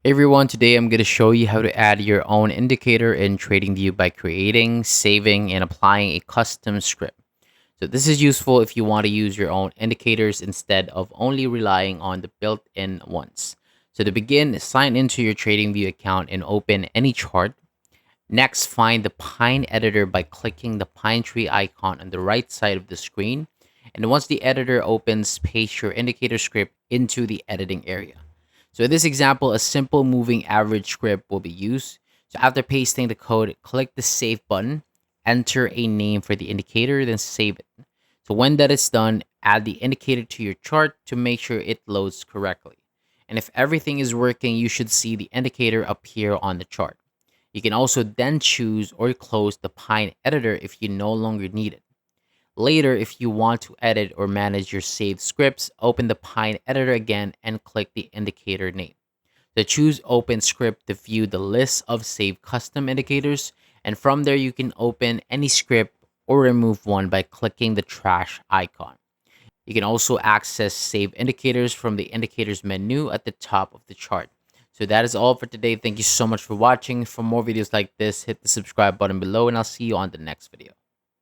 Hey everyone, today I'm going to show you how to add your own indicator in TradingView by creating, saving, and applying a custom script. So this is useful if you want to use your own indicators instead of only relying on the built-in ones. So to begin, sign into your TradingView account and open any chart. Next, find the Pine editor by clicking the pine tree icon on the right side of the screen. And once the editor opens, paste your indicator script into the editing area. So in this example, a simple moving average script will be used. So after pasting the code, click the save button, enter a name for the indicator, then save it. So when that is done, add the indicator to your chart to make sure it loads correctly. And if everything is working, you should see the indicator appear on the chart. You can also then choose or close the Pine editor if you no longer need it. Later, if you want to edit or manage your saved scripts, open the Pine editor again and click the indicator name. So choose Open Script to view the list of saved custom indicators, and from there you can open any script or remove one by clicking the trash icon. You can also access save indicators from the indicators menu at the top of the chart. So that is all for today. Thank you so much for watching. For more videos like this, hit the subscribe button below and I'll see you on the next video.